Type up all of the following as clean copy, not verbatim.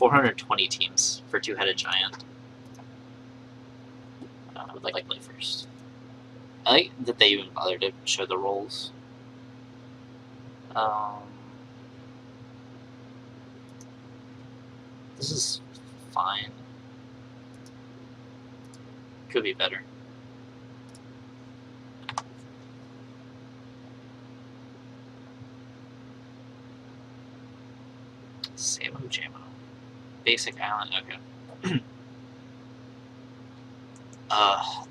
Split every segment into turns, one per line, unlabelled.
420 teams for two-headed giant. I would like to play first. I like that they even bothered to show the rolls. This is fine. Could be better. SamoJamo. Basic island, okay.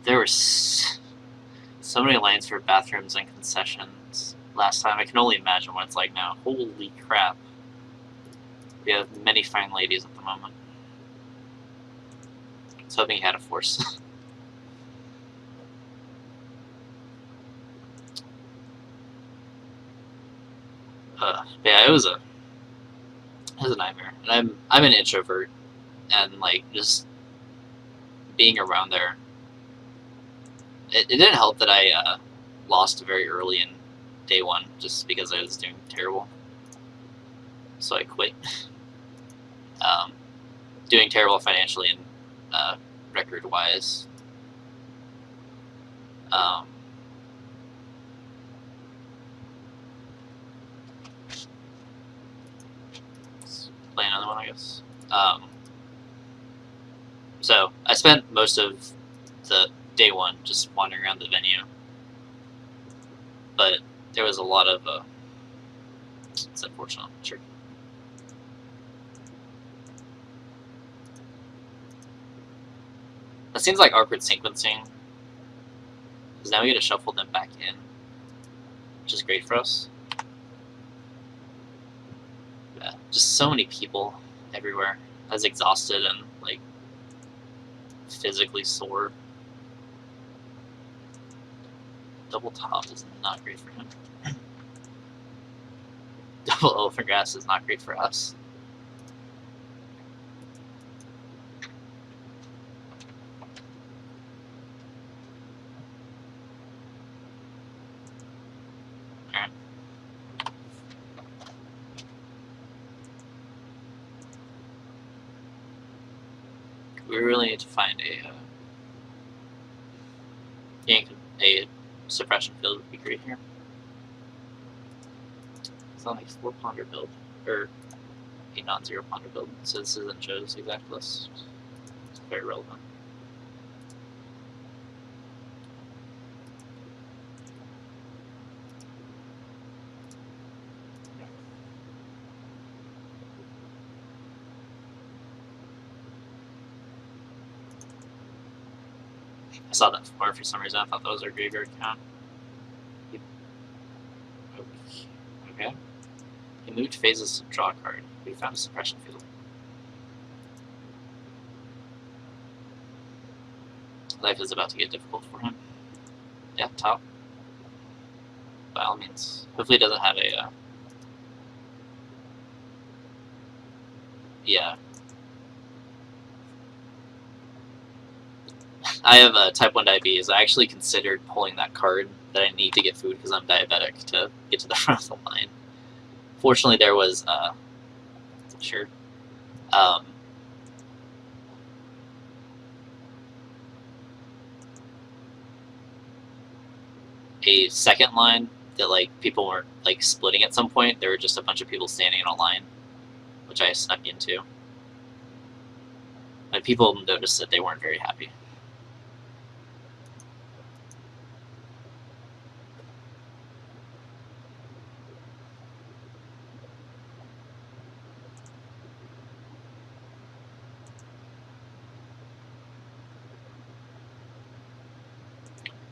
There were so many lines for bathrooms and concessions last time. I can only imagine what it's like now. Holy crap. We have many fine ladies at the moment. I was hoping he had a force. Yeah, it was a nightmare. And I'm an introvert, and like just being around there, it didn't help that I lost very early in day one just because I was doing terrible. So I quit. Doing terrible financially and record-wise. Let's play another one, I guess. So I spent most of the day one just wandering around the venue, but there was a lot of it's unfortunate. Sure. That seems like awkward sequencing, because now we get to shuffle them back in, which is great for us. Yeah, just so many people everywhere. I was exhausted and like physically sore. Double top is not great for him. Double elephant grass is not great for us. Alright. We really need to find a suppression field would be great here. It's not like 4 ponder build, or a non-zero ponder build, so this isn't Joe's exact list. It's very relevant. I saw that 4 for some reason. I thought that was our graveyard count. Okay. He moved phases to draw a card. We found a suppression field. Life is about to get difficult for him. Yeah, top. By all means. Hopefully he doesn't have a... yeah. I have type 1 diabetes. I actually considered pulling that card that I need to get food because I'm diabetic to get to the front of the line. Fortunately, there was, sure, a second line that, like, people weren't, like, splitting at some point. There were just a bunch of people standing in a line, which I snuck into. And people noticed that they weren't very happy.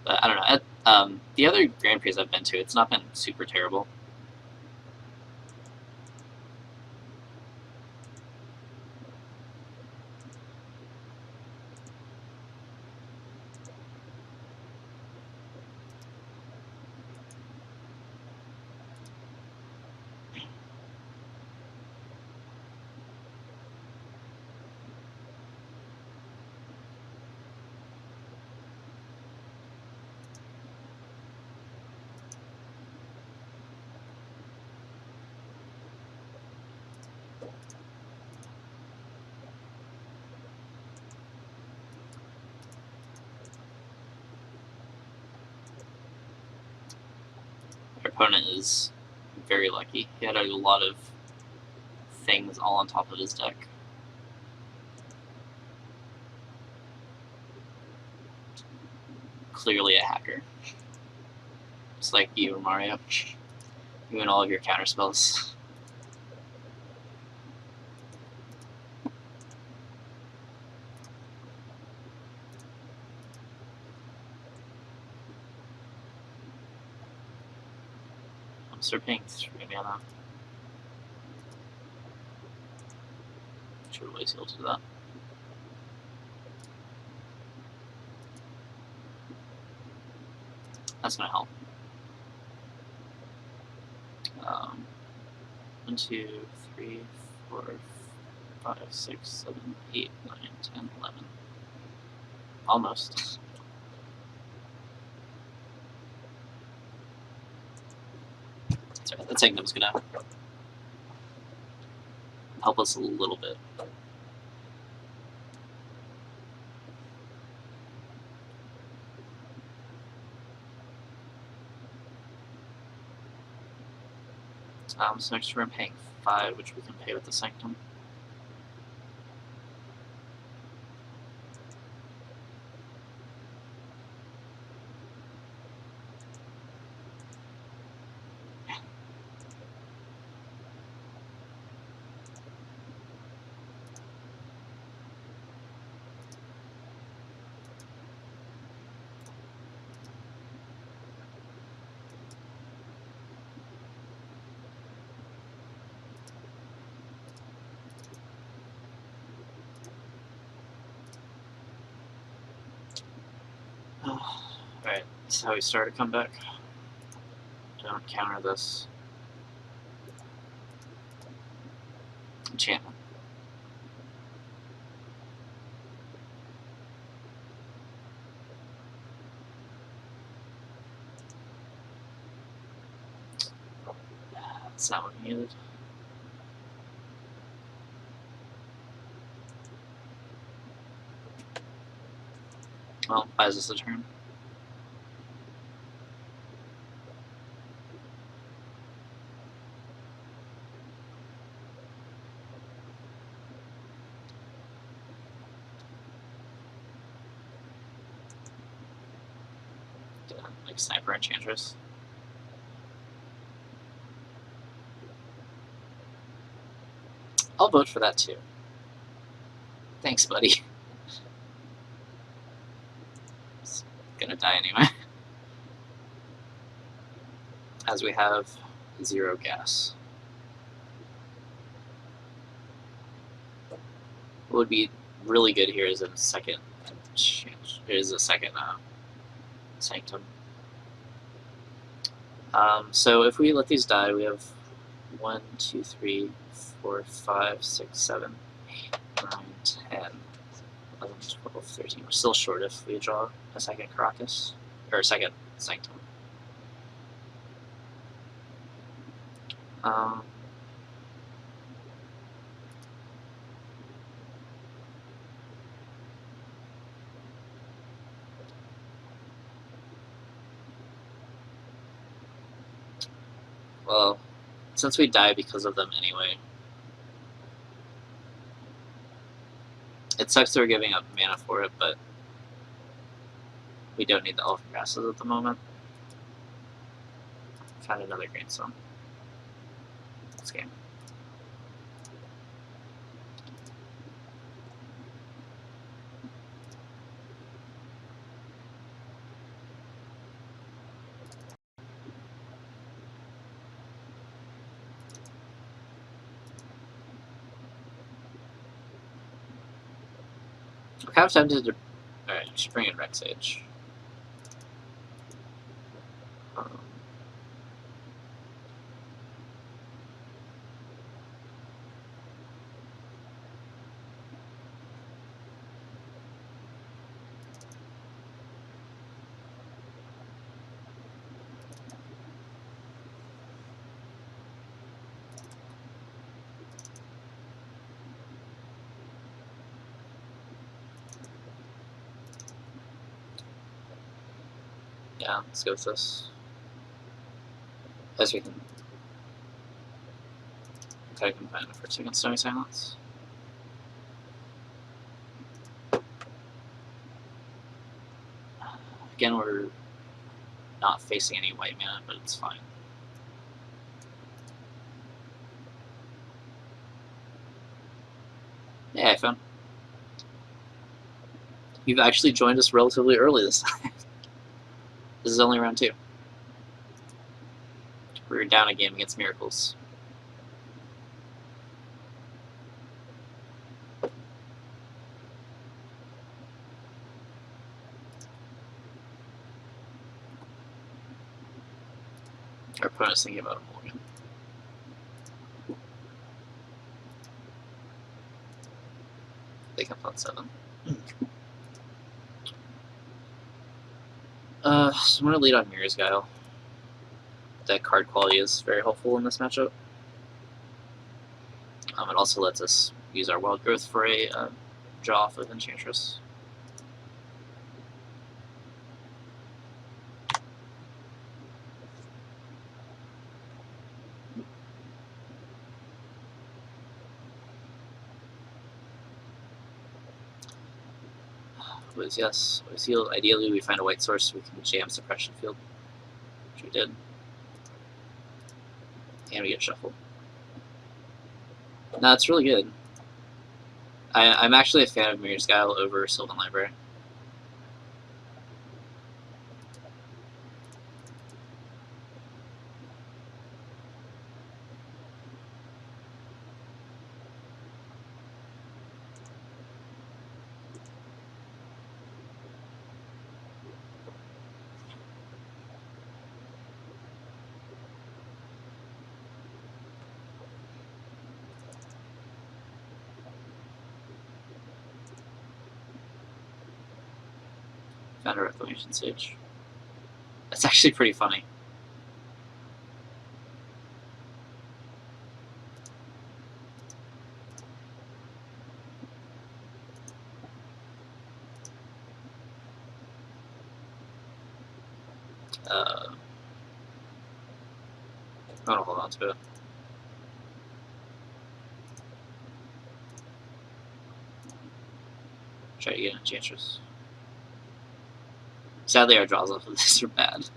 But I don't know. The other Grand Prix I've been to, it's not been super terrible. opponent is very lucky. He had a lot of things all on top of his deck. Clearly a hacker. Just like you, Mario. You and all of your counter spells. So we're paying 3 mana. Should really seal to that. That's gonna help. 1, 2, 3, 4, 5, 6, 7, 8, 9, 10, 11. Almost. Sorry, that Sanctum's gonna help us a little bit. So next we're paying 5, which we can pay with the Sanctum. Alright, this is how we start a comeback. Don't counter this enchantment. That's not what we needed. Well, buys us a turn. Like Sniper Enchantress. I'll vote for that too. Thanks, buddy. It's gonna die anyway. As we have 0 gas. What would be really good here is a second Sanctum. So if we let these die, we have 1, 2, 3, 4, 5, 6, 7, 8, 9, 10, 11, 12, 13. We're still short if we draw a second Caracas, or a second Sanctum. Well, since we die because of them anyway, it sucks that we're giving up mana for it, but we don't need the Elfin Grasses at the moment. Found another Greenstone. This game. We're kind of tempted to. Alright, just bring in Rex Age. Yeah, let's go with this. As we can try to combine it for a second, stony silence. Again, we're not facing any white mana, but it's fine. Yeah, I found. You've actually joined us relatively early this time. This is only round 2. We're down a game against Miracles. Our opponent's thinking about a mulligan. They kept on 7. So I'm going to lead on Mirror's Guile. That card quality is very helpful in this matchup. It also lets us use our Wild Growth for a draw off of Enchantress. Yes, ideally we find a white source so we can jam Suppression Field, which we did. And we get shuffled. No, it's really good. I'm actually a fan of Mirror's Guile over Sylvan Library. Found a Reclamation Sage. That's actually pretty funny. I'm gonna hold on to it. Try to get an Enchantress. Sadly, our draws off of this are bad.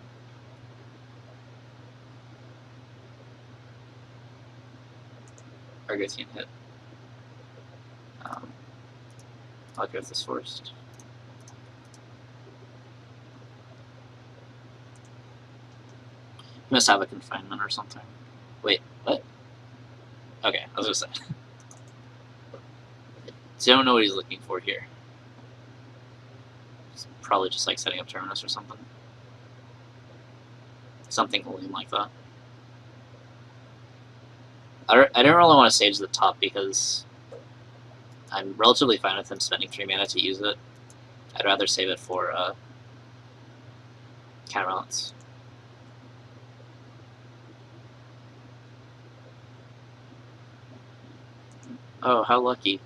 Argothian hit. I'll go with this first. He must have a confinement or something. Wait, what? Okay, I was gonna say. So I don't know what he's looking for here. He's probably just like setting up Terminus or something. Something holding like that. I don't really want to sage the top because I'm relatively fine with him spending 3 mana to use it. I'd rather save it for Counterbalance. Oh, how lucky.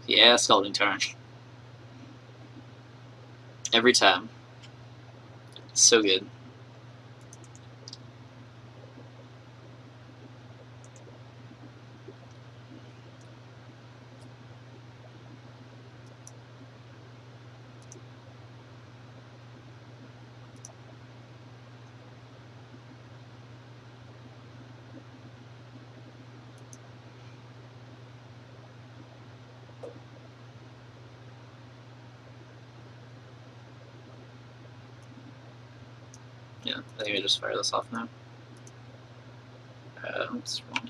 Yeah, Scalding Tarn. Every time. So good. Yeah, I think I just fire this off now. Oops, wrong.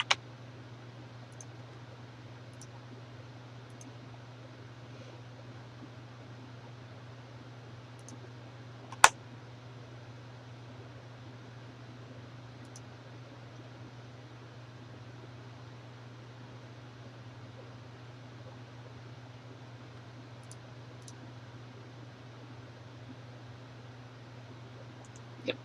Yep.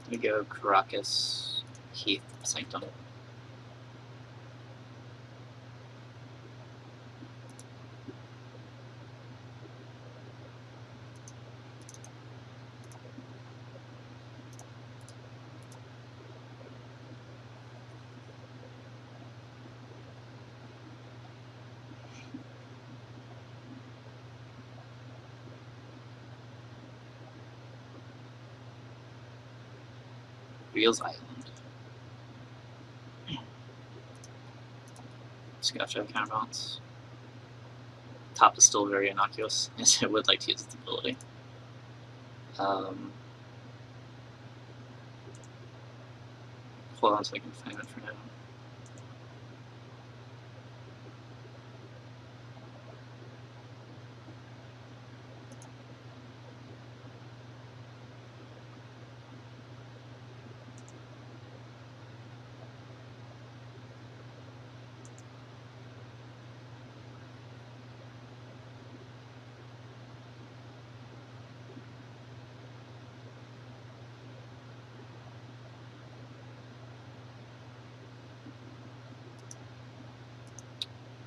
We go Caracas, Heath, Sanctum. Reels Island. Scotcha counterbalance. Top is still very innocuous. Yes, I would like to use its ability. Hold on so I can find it for now.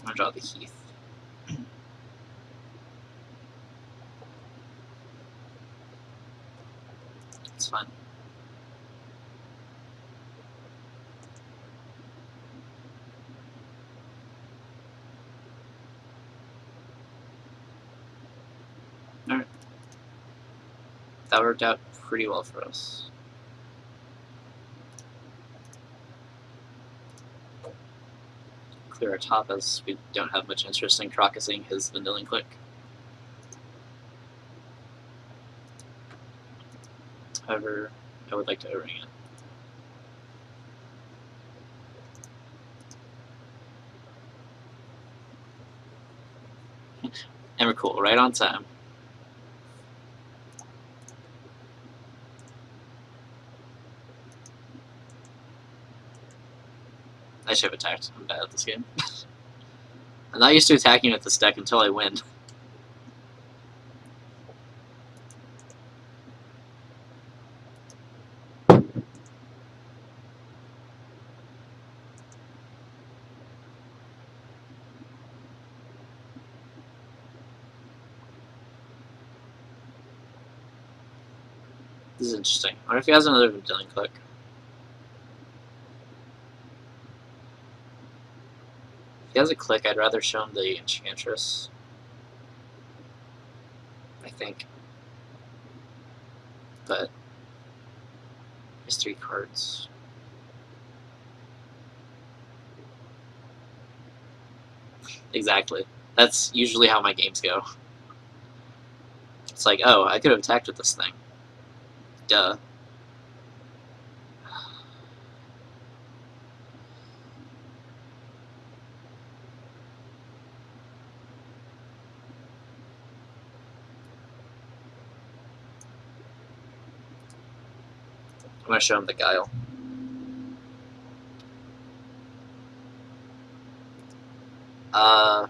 I'm gonna draw the Heath. It's fine. Alright. That worked out pretty well for us. Clear our top as we don't have much interest in Crocusing his Vanilling Click. However, I would like to O-ring it. And we're cool, right on time. I should have attacked. I'm bad at this game. I'm not used to attacking with this deck until I win. This is interesting. I wonder if he has another Vanilling Click. If he has a click, I'd rather show him the Enchantress. I think. But there's 3 cards. Exactly. That's usually how my games go. It's like, oh, I could have attacked with this thing. Duh. I'm going to show him the Guile. I'm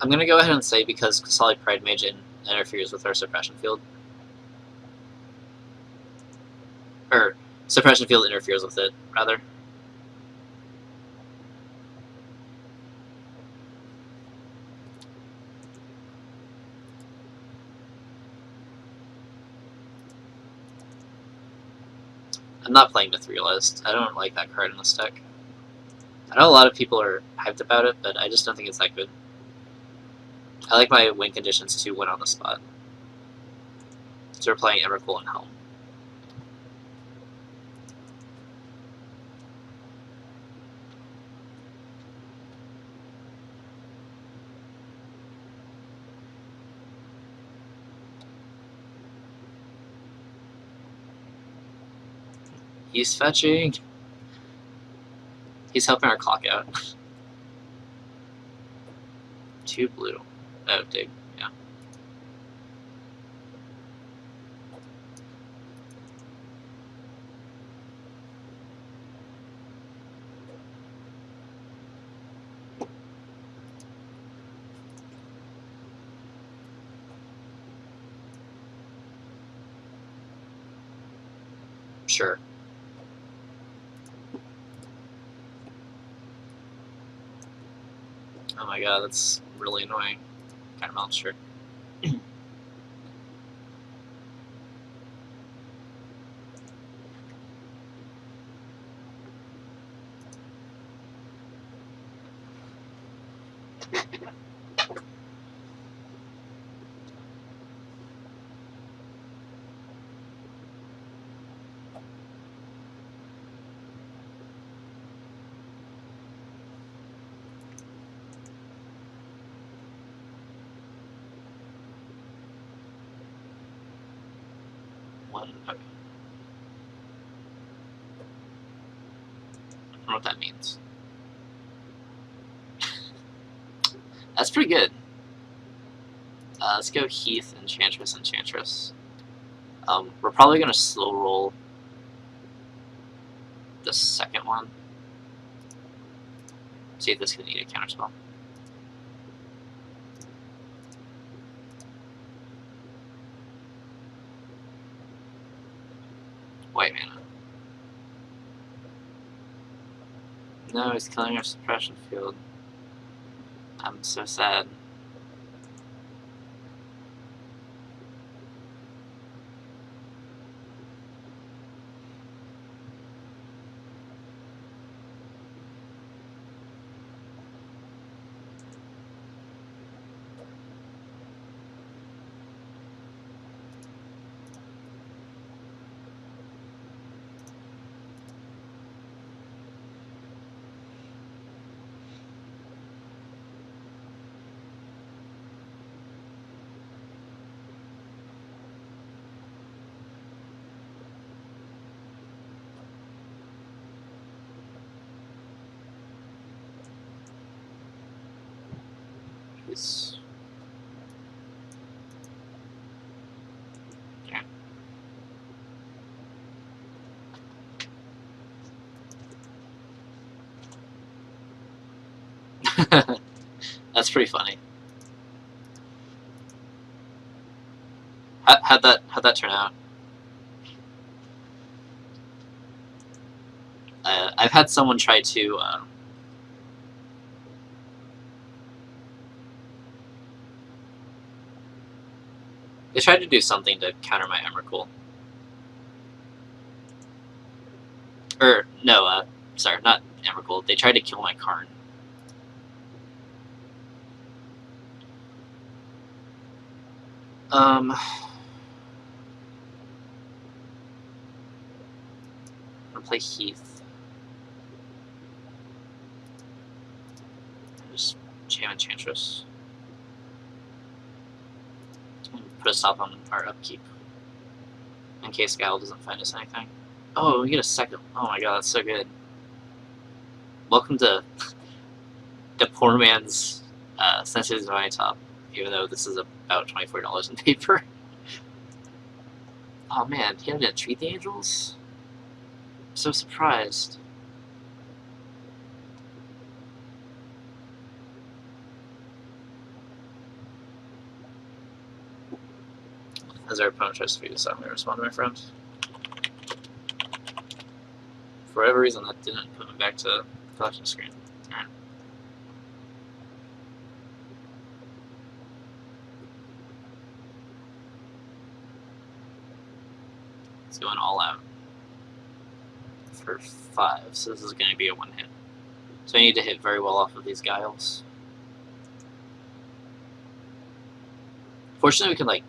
going to go ahead and say because Solid Pride Mage interferes with our Suppression Field. Or, Suppression Field interferes with it, rather. I'm not playing Myth-Realized. I don't like that card in this deck. I know a lot of people are hyped about it, but I just don't think it's that good. I like my win conditions to win on the spot. So we're playing Emrakul and Helm. He's fetching. He's helping our clock out. 2 blue. Oh, dig. Yeah. Sure. Oh my god, that's really annoying. Kind of monster. One. Okay. I don't know what that means. That's pretty good. Let's go Heath, Enchantress, Enchantress. We're probably gonna slow roll the second one. See if this can eat a counterspell. White mana. No, he's killing our suppression field. I'm so sad. He's... yeah. That's pretty funny. How'd that turn out? I've had someone try to they tried to do something to counter my Emrakul. Or no, sorry, not Emrakul. They tried to kill my Karn. I'm gonna play Heath. Just jam Enchantress. Put a stop on our upkeep. In case Guile doesn't find us anything. Oh, we get a second. Oh my god, that's so good. Welcome to the poor man's Sensitive Divine Top, even though this is about $24 in paper. Oh man, he didn't treat the angels? I'm so surprised. As our opponent tries to beat us, I'm going to respond to my friend. For whatever reason, that didn't put me back to the collection screen. Alright. It's going all out for 5, so this is going to be a 1-hit. So I need to hit very well off of these Guiles. Fortunately, we can, like,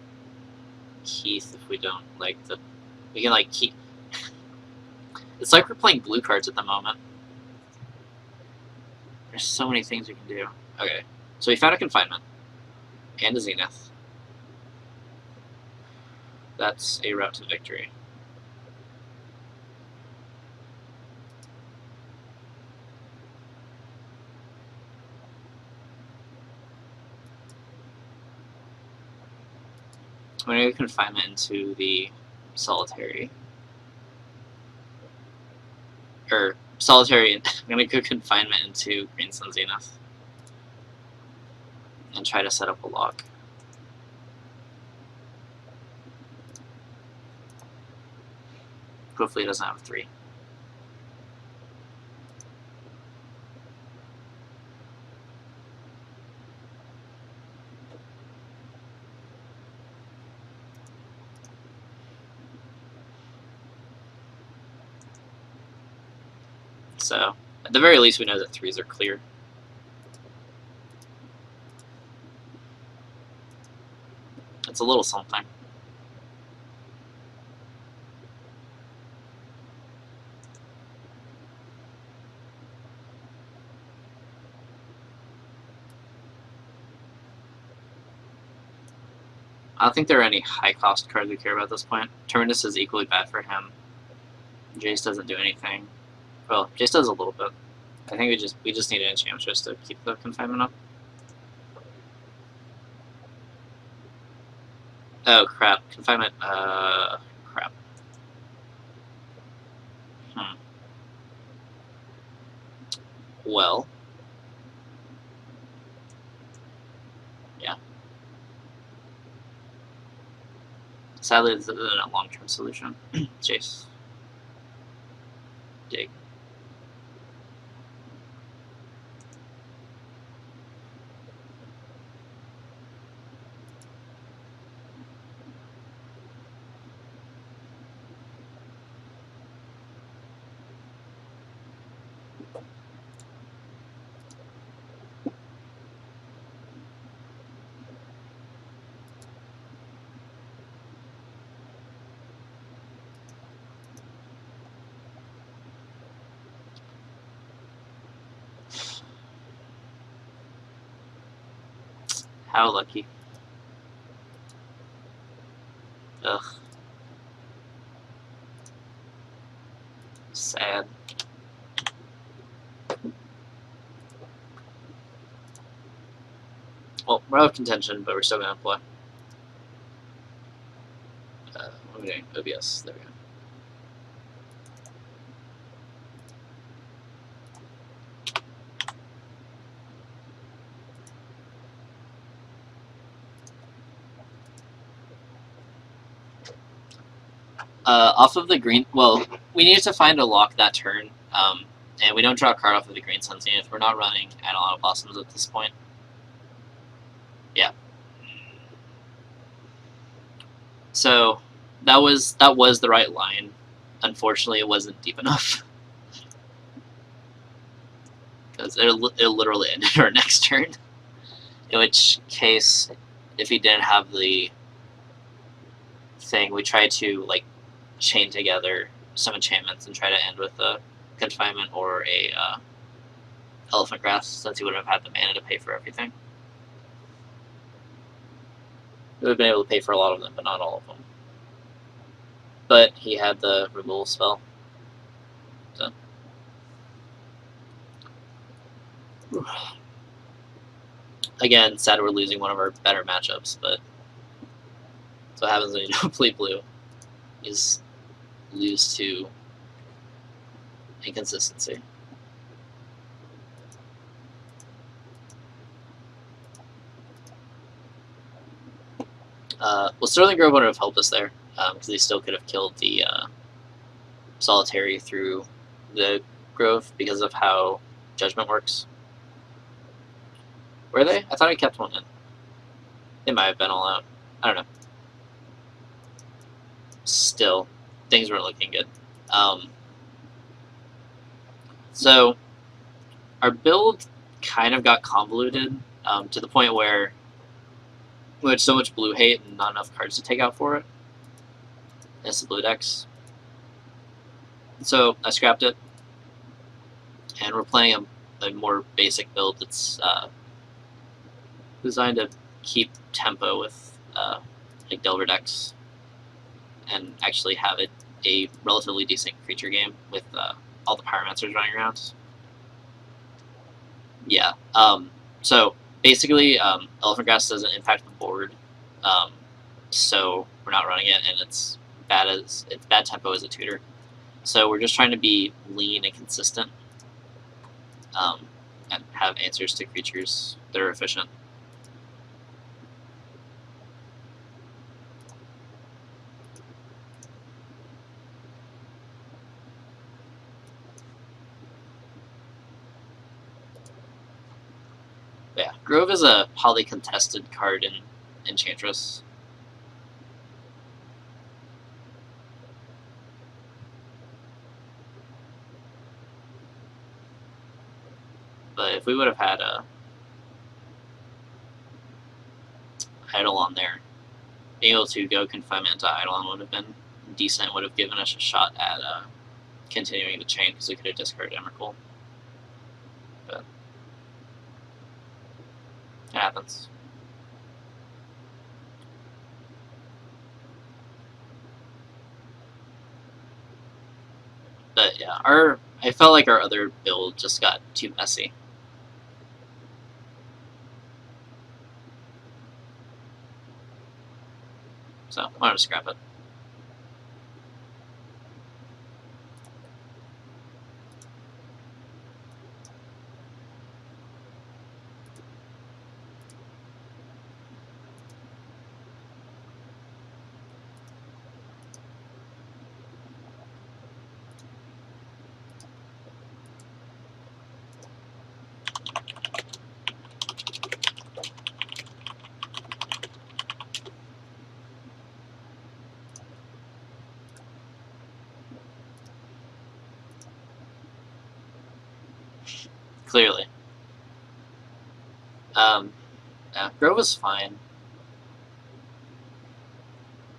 Heath if we don't like the... We can, like, keep... It's like we're playing blue cards at the moment. There's so many things we can do. Okay, so we found a Confinement. And a Zenith. That's a route to victory. I'm going to go Confinement into the Solitary. Or, Solitary, I'm going to go Confinement into Green Sun Zenith. And try to set up a lock. hopefully it doesn't have 3. So, at the very least, we know that 3s are clear. It's a little something. I don't think there are any high-cost cards we care about at this point. Terminus is equally bad for him. Jace doesn't do anything. Well, Jace does a little bit. I think we just need an Enchantress to keep the confinement up. Oh crap! Confinement. Crap. Well. Yeah. Sadly, this isn't a long-term solution. Jace. Dig. How lucky. Ugh. Sad. Well, we're out of contention, but we're still gonna play. What are we doing? OBS. There we go. Off of the green, well, we needed to find a lock that turn, and we don't draw a card off of the green Sun's Zenith. We're not running Adelanto Blossoms at this point. Yeah. So that was the right line. Unfortunately, it wasn't deep enough because it literally ended our next turn. In which case, if he didn't have the thing, we tried to like chain together some enchantments and try to end with a confinement or a elephant grass, since he wouldn't have had the mana to pay for everything. We would have been able to pay for a lot of them, but not all of them. But he had the removal spell. So. Again, sad we're losing one of our better matchups, but that's what happens when you don't play blue. You just lose to inconsistency. Well, Sterling Grove wouldn't have helped us there, because he still could have killed the Solitary through the Grove because of how Judgment works. Were they? I thought I kept one in. They might have been all out. I don't know. Still, things weren't looking good. So, our build kind of got convoluted to the point where we had so much blue hate and not enough cards to take out for it. It's the blue decks. So I scrapped it, and we're playing a more basic build that's designed to keep tempo with like Delver decks, and actually have it a relatively decent creature game with all the Pyromancers running around. Yeah. So basically, Elephant Grass doesn't impact the board, so we're not running it, and it's bad tempo as a tutor. So we're just trying to be lean and consistent, and have answers to creatures that are efficient. Grove is a highly contested card in Enchantress. But if we would have had a Eidolon there, being able to go Confinement to Eidolon would have been decent, would have given us a shot at continuing the chain, because we could have discarded Emrakul. But it happens. But yeah, I felt like our other build just got too messy. So I'm gonna scrap it. Clearly. Yeah, Grove was fine.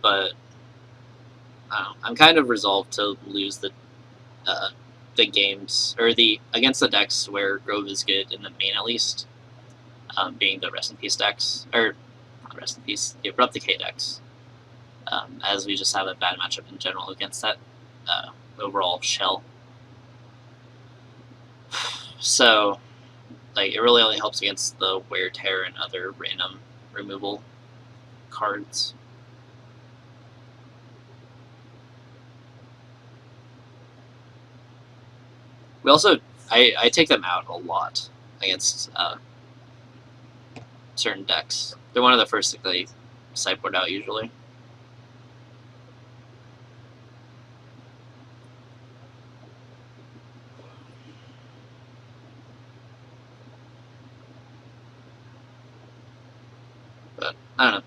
But I don't know, I'm kind of resolved to lose the games, or against the decks where Grove is good in the main at least, being the Rest in Peace decks, or not Rest in Peace, the Abrupt Decay decks, as we just have a bad matchup in general against that overall shell. So, like, it really only helps against the Wear Tear and other random removal cards. We also, I take them out a lot against certain decks. They're one of the first that they sideboard out usually. But I don't know.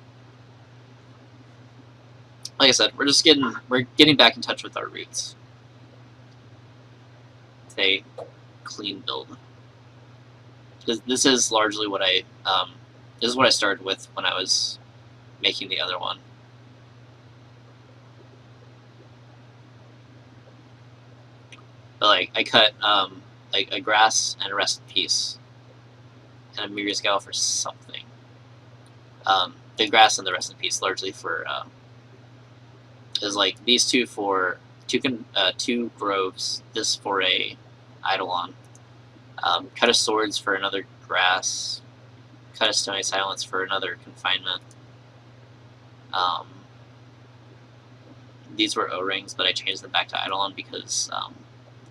Like I said, we're getting back in touch with our roots. It's a clean build. This is largely what this is what I started with when I was making the other one. But like I cut like a Grass and a Rest in Peace and a Mirror's Gal for something. The Grass and the Rest in Peace largely for is like these two for two Groves, this for a Eidolon. Cut of Swords for another Grass. Cut of Stony Silence for another Confinement. These were O-rings, but I changed them back to Eidolon because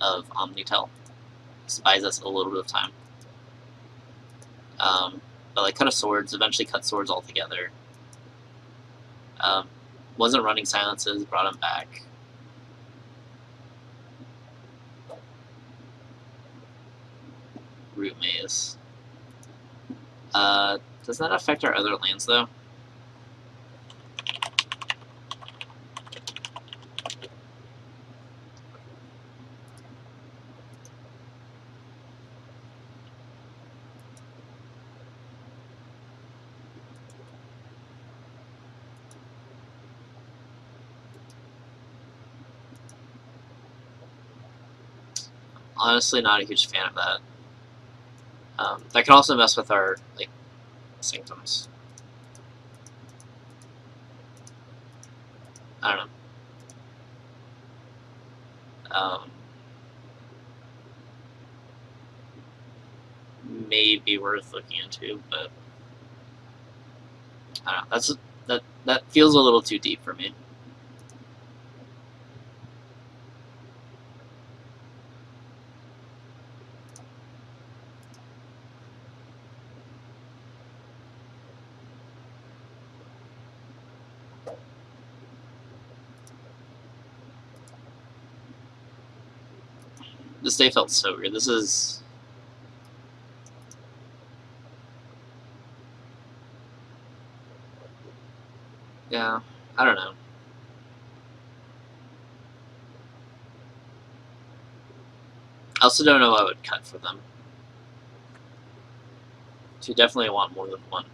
of Omnitel. This buys us a little bit of time. But like Cut of Swords, eventually cut Swords altogether. Wasn't running Silences, brought them back. Root Maze. Does that affect our other lands though? Honestly, not a huge fan of that. That can also mess with our like Sanctums. I don't know. Maybe worth looking into, but I don't know. That feels a little too deep for me. This day felt so weird. This is Yeah, I don't know. I also don't know what I would cut for them. So you definitely want more than one.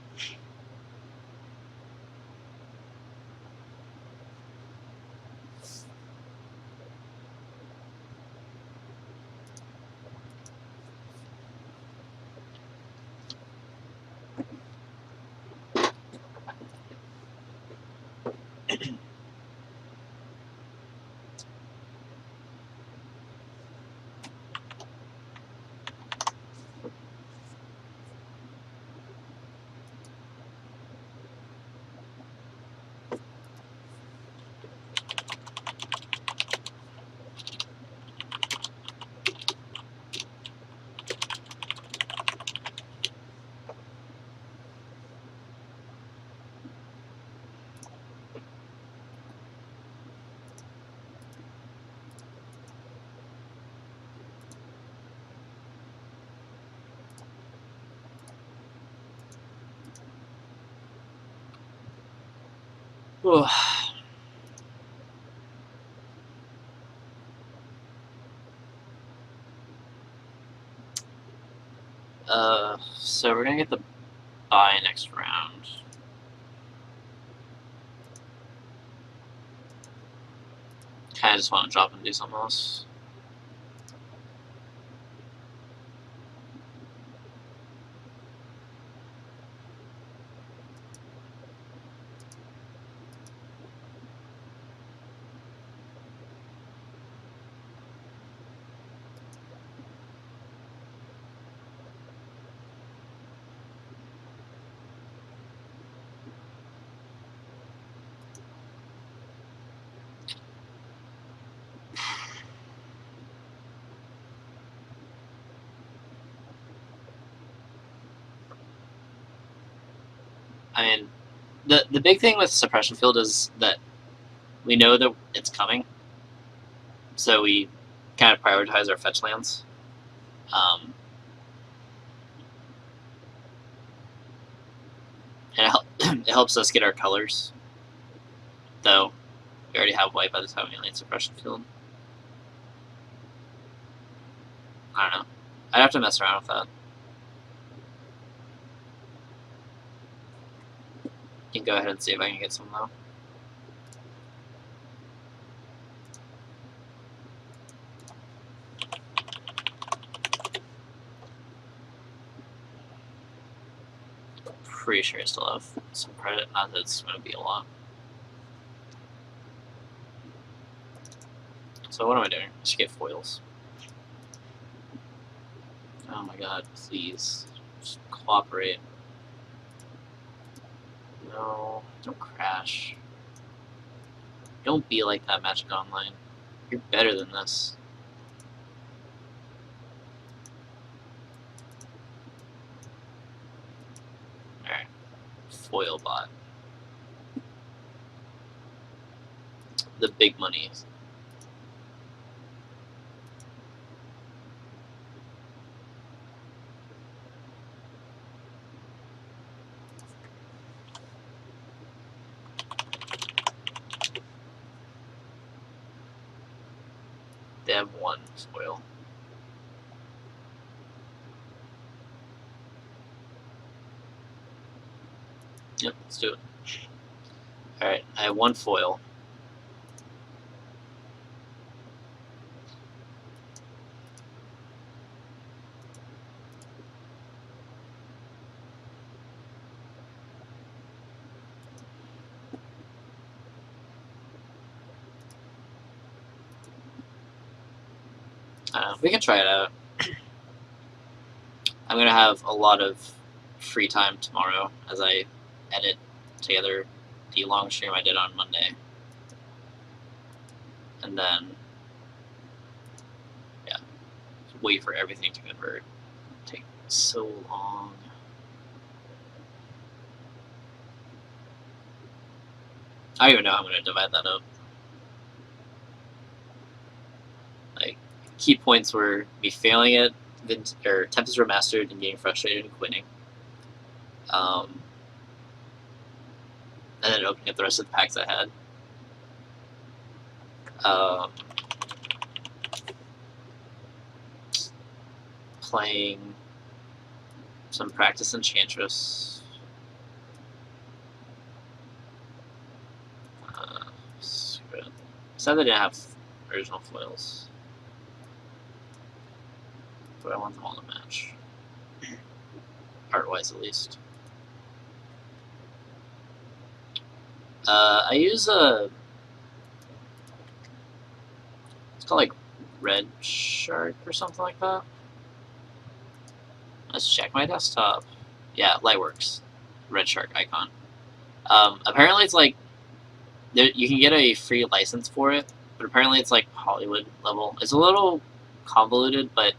So we're gonna get the bye next round. Kinda just want to drop and do something else. I mean, the big thing with suppression field is that we know that it's coming, so we kind of prioritize our fetch lands. And it helps us get our colors, though we already have white by the time we land suppression field. I don't know. I'd have to mess around with that. You can go ahead and see if I can get some though. Pretty sure I still have some credit, not that it's going to be a lot. So what am I doing? I should get foils. Oh my god, please. Just cooperate. No, don't crash. Don't be like that, Magic Online. You're better than this. Alright. Foil bot. The big money. They have one foil. Yep, let's do it. Alright, I have one foil. We can try it out. I'm gonna have a lot of free time tomorrow as I edit together the long stream I did on Monday. And then, yeah, wait for everything to convert. It'll take so long. I don't even know how I'm gonna divide that up. Like, key points were me failing it, or Tempest Remastered and getting frustrated and quitting. and then opening up the rest of the packs I had. Playing some Practice Enchantress. Sad they didn't have original foils, but I want them all to match, art-wise at least. I use it's called like Red Shark or something like that. Let's check my desktop. Yeah, Lightworks, Red Shark icon. Apparently it's like, you can get a free license for it, but apparently it's like Hollywood level. It's a little convoluted, but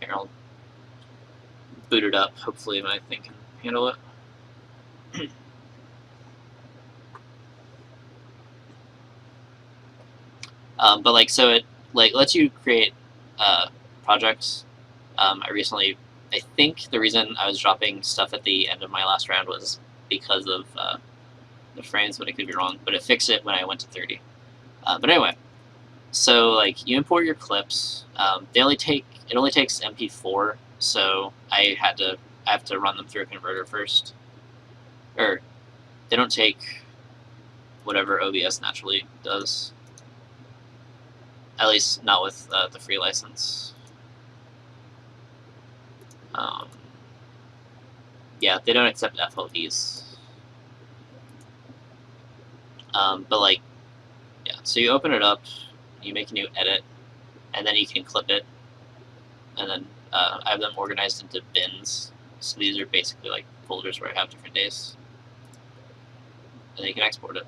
here, I'll boot it up. Hopefully my thing can handle it. But like, so it like lets you create projects. I think the reason I was dropping stuff at the end of my last round was because of the frames, but I could be wrong. But it fixed it when I went to 30. But anyway, so like you import your clips. It only takes MP4, so I have to run them through a converter first. Or they don't take whatever OBS naturally does. At least not with the free license. Yeah, they don't accept FLVs. But like, yeah, so you open it up, you make a new edit, and then you can clip it. And then I have them organized into bins. So these are basically like folders where I have different days. And then you can export it.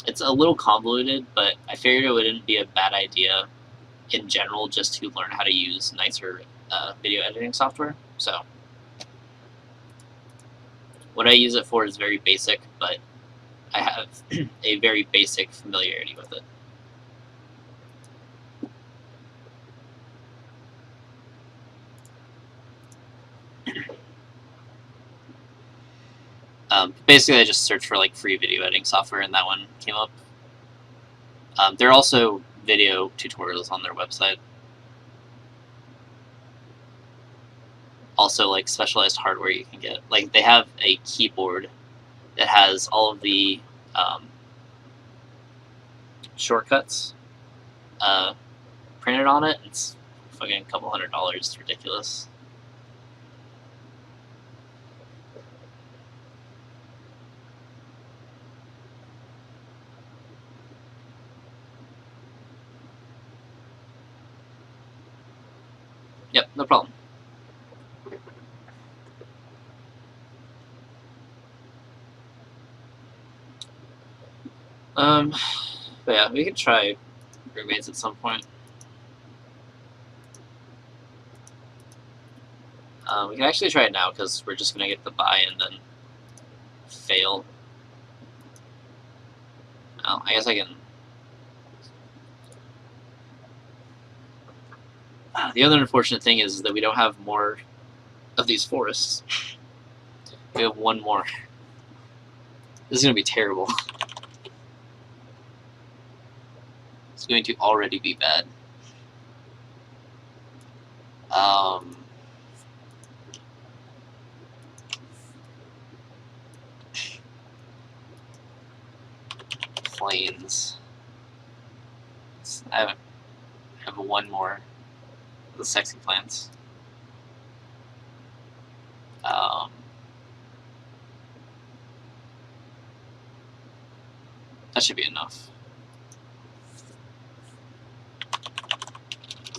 It's a little convoluted, but I figured it wouldn't be a bad idea in general just to learn how to use nicer video editing software. So what I use it for is very basic, but I have a very basic familiarity with it. Basically, I just searched for like free video editing software, and that one came up. There are also video tutorials on their website. Also, like specialized hardware you can get. Like they have a keyboard that has all of the shortcuts printed on it. It's fucking a couple $100. It's ridiculous. Yep, no problem. But yeah, we could try roommates at some point. We can actually try it now because we're just gonna get the buy and then fail. Oh, I guess I can. The other unfortunate thing is that we don't have more of these forests. We have one more. This is gonna be terrible. It's going to already be bad. Planes. I have one more of the sexy plants. That should be enough.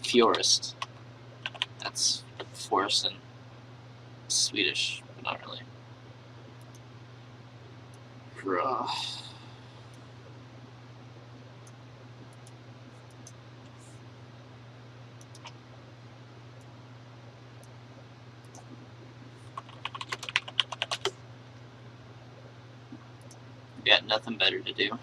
Fjorist. That's forest in Swedish, but not really. Got nothing better to do.